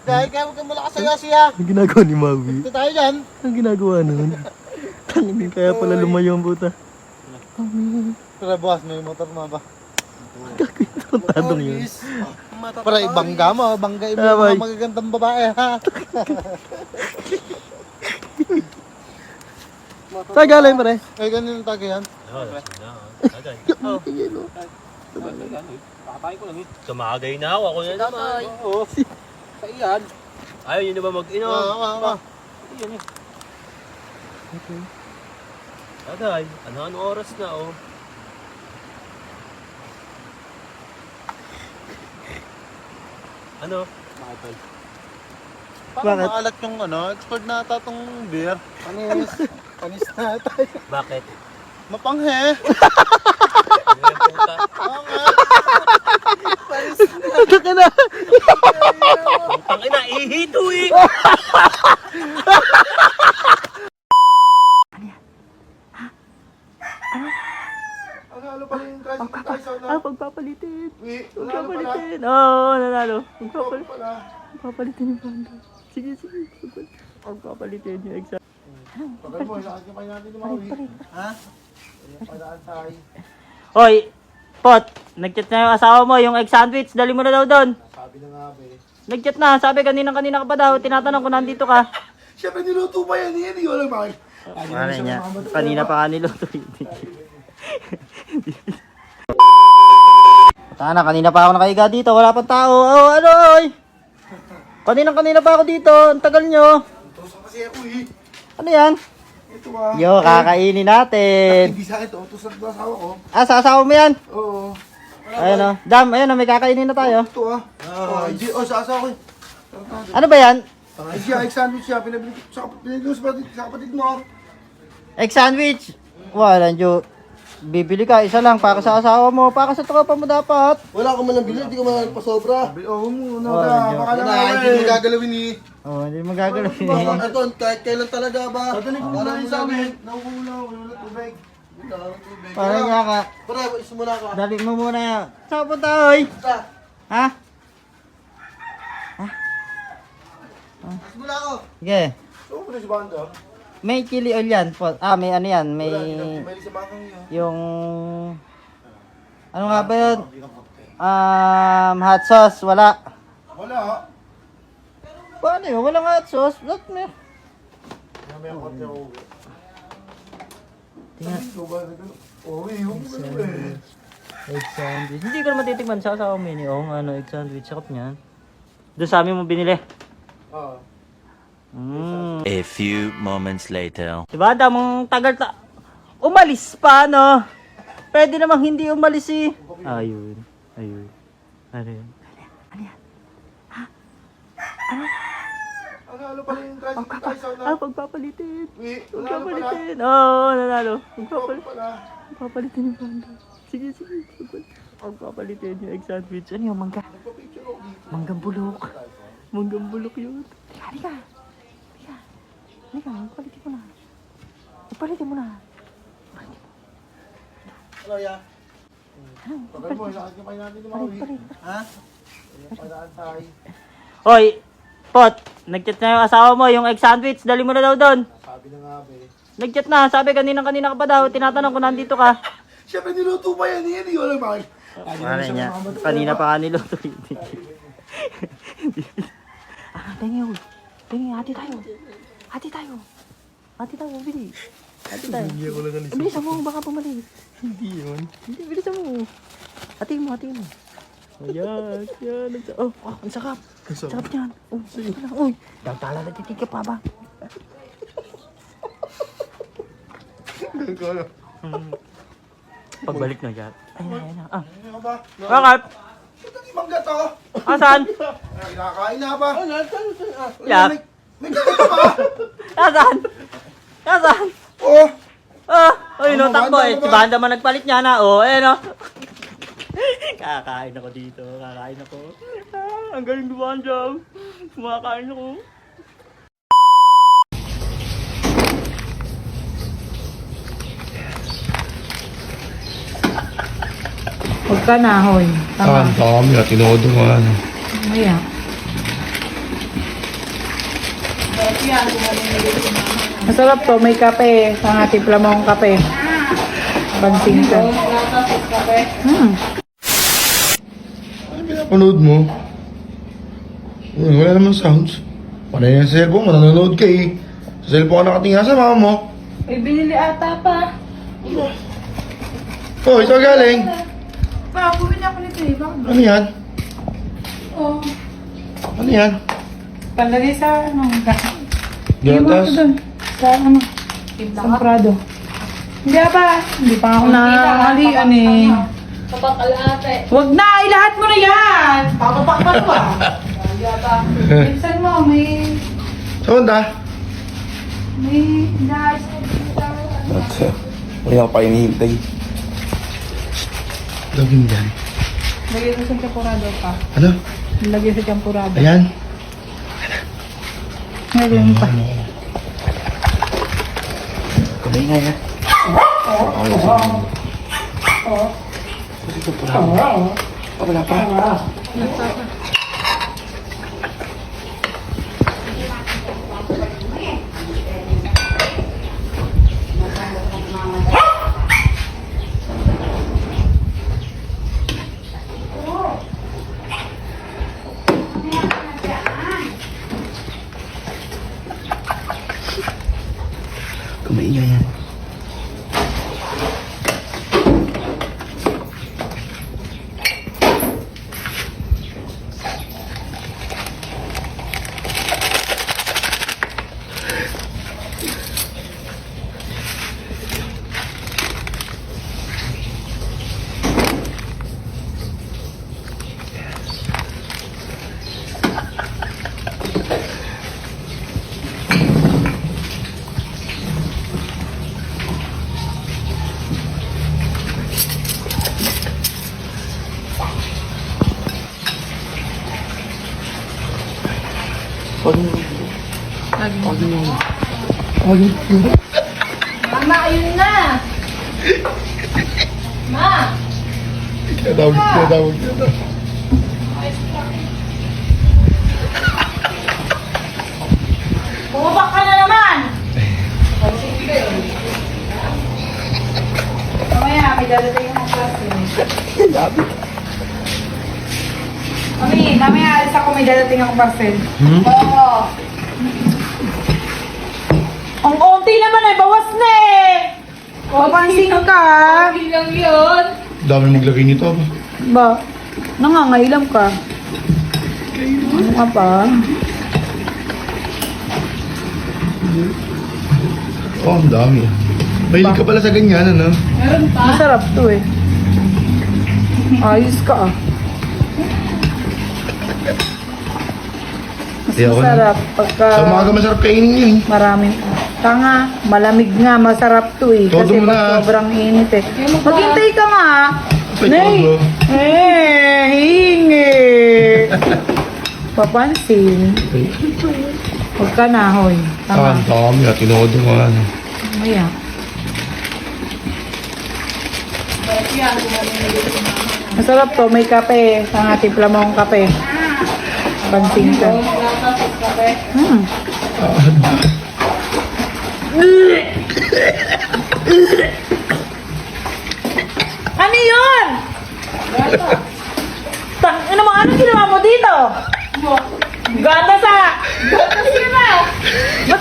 Dahil kaya huwag kang malakas sa siya. Ang ginagawa ni Maui? Ito tayo dyan. Ang ginagawa nun? Tangin kaya pala lumayo ang puta. Pero boss, may motor mo ba? Tadong yun. Para ibangga mo, bangga mo Abay. mga magagandang babae ha. Saan galing pare? Ay, ganun yung tagay yan. Papay ko lang eh. Kamagay na ako. Ako na naman. Oo. Sa iyan. Ayaw nyo na ba mag-inom? Oo. Iyan eh. Tagay. Ano oras na oh. Ano? Bakit? Paano Bakit? maalat yung expert na ata tong beer? Panis. Panis na tayo. Bakit? Mapanghe. Ano yung puta? Oo nga. Ano ka na? Putang ina, ihito eh! Ano pala yung tricycle tayo sa Ah, pagpapalitin. Uy, Pagpapalitin. Oo, nanalo. Pagpapalitin. pala. Pagpapalitin yung banda. Sige. Pagpapalitin yung exam. Pagkat mo, ilakad ka pa natin yung Maui. Ha? Palaan tayo. Hoy, Pot, nag-chat na yung asawa mo, yung egg sandwich, dali mo na daw doon. Sabi na nga be. Nag-chat na, sabi kanina ka pa daw, tinatanong kung nandito ka. Siyempre niluto pa yan, hindi ko alam bakit. Ano niya, kanina pa kaniluto. Kanina pa ako nakahiga dito, wala pang tao. Oh, ano oy? Kanina pa ako dito, ang tagal nyo. Tusan kasi ako eh. Ano yan? Ito ah. Yo, kakainin natin. Hindi sa akin to, tusan ko asawa ko. Ah, sa asawa mo yan? Oo. Ayun o. Dam, ayun o, may kakainin na tayo. Ito ah. Oh, sa asawa ko eh. Ano ba yan? Ay siya, egg sandwich siya, pinabili ko sa kapatid mo. Egg sandwich. Wala, Jo. Bibili ka, isa lang para sa asawa mo, para sa tropa mo dapat. Wala ka man lang bili, hindi ka man nagpasobra. Oo mo, Oh, joke. baka na hindi mo gagalawin eh. Oh, hindi mo gagawin. Ito, kahit kailan talaga ba? Para mo sa amin. Nauulaw, wala tubig. Wala tubig. Parang nga ka. Para, ismula ka. Dali mo muna yan. Saan punta, oy? Ha? Ismula ko. Sige. Saan mo na si Banda? May chili oil yan. May ano yan. May May sa bakang niya. yung... Ano nga ba yun? Hot sauce. Wala. Wala. Paano yun? Walang hot sauce. What me? May ang konti ako. Tingnan. Yung Egg sandwich. Hindi ko naman titikman sa asawa mo yun. Yung egg sandwich. Sakap niyan. Doon sa amin mo binili. A few moments later. Diba? Damang tagal umalis pa, no? Pwede namang hindi umalis eh. Ayun. Ano yun? Ano pala yung tricycle tayo sa Ah, pagpapalitin. Wala na pala. Oo, nanalo. Wala pala. Pagpapalitin yung banda. Sige. Pagpapalitin yung egg sandwich. Ano yung mangga? Nagpa-picture ako dito. Manggang bulok. Manggang bulok yun. Halika. Pagpalitin mo na. Pagpalitin mo na. Ano ya? Pagkat mo, ilakad ka pa natin yung Maui. Ha? Palaan tayo. Hoy, Pot, nag-chat na yung asawa mo, yung egg sandwich, dali mo na daw doon. Sabi na nga be. Nag-chat na, sabi kanina ka pa daw, tinatanong kung nandito ka. Siyempre niluto pa yan, hindi ko alam bakit. Ano niya, kanina pa kaniluto. Tingi, hati tayo, bili. Hati tayo. Bilisan mo, baka pumalis. Hindi yun. Hindi, bilisan mo. Hati mo. Ayan. Oh, ang sakap. Sarap niyan. Oh, sige na. Uy, dagtala na titig ka pa ba? Pagbalik na dyan. Ayan. Ano ba? Bakit? Ito di mangga to. Asan? Ay, nakakain na ba? Yak. May gata ba? Asan? Oh! Ay, no, takbo eh. Si Banda man nagpalit niya na. Oh, no. Kakain ako dito. Ang galing ni Banda. Kumakain ako. Huwag ka na, hoy. Ang dami at tinodo nga. Maya. Masarap to, may kape. Sa timpla mo ang kape. Pansin ka. Pinapanood mo? Wala naman sounds. Panay na sa cellphone mo, nanonood ka eh. Sa cellphone ka nakatingin sa mama mo. May binili ata pa. Oh, ito galing. Pa, bumili ako nito eh. Bakit? Ano yan? Oh. Ano yan? Palagay sa ano. Gatas? Iwan ko dun. Sa ano. Sa Prado. Hindi pa. Hindi pa ako nakakalian eh. Kapag alate. Wag na! Ilahat mo na yan! Papapakpan ko ah. Minsan mo, may... Saan ba? May... Wala pa inihintay. Gawin dyan. Lagay mo sa champurado pa. Ano? Lagay sa champurado. Ayan. Lagay mo pa. Kamay nga yan. Wala pa. Kamay nga yan. Mama, ayun na. Ma. Tinatawag. Bumabak ka na naman! Mamaya, may dadating yung klase. Mami, mamaya alis ako, may dadating ang parcel. Oo. Ang konti naman eh, bawas na eh! Papansin ka! Hindi lang yun. Dami maglagay nito. Ba, nangangailam ka. Ano ka pa? Oh, ang dami. Mahilig ka pala sa ganyan, ano? Meron pa. Masarap to eh. Ayos ka ah. Mas Ayaw ko na. masarap pagka Sa umaga masarap kainin yun. maraming... Tanga, malamig nga, masarap to eh. Todo Kasi mo na. sobrang init eh. Maghintay ka nga. Ay, Nay! todo. Hingi! Papansin. Huwag ka na, hoy. Ah, Tama. ang dami. Tinodo mo, ano. Maya. Masarap to, may kape. Sa timpla mo ang kape. Pansin ka. Ano yun? Ano mo? Anong ginawa mo dito? Gatas ah! Gatas ka na. Ba't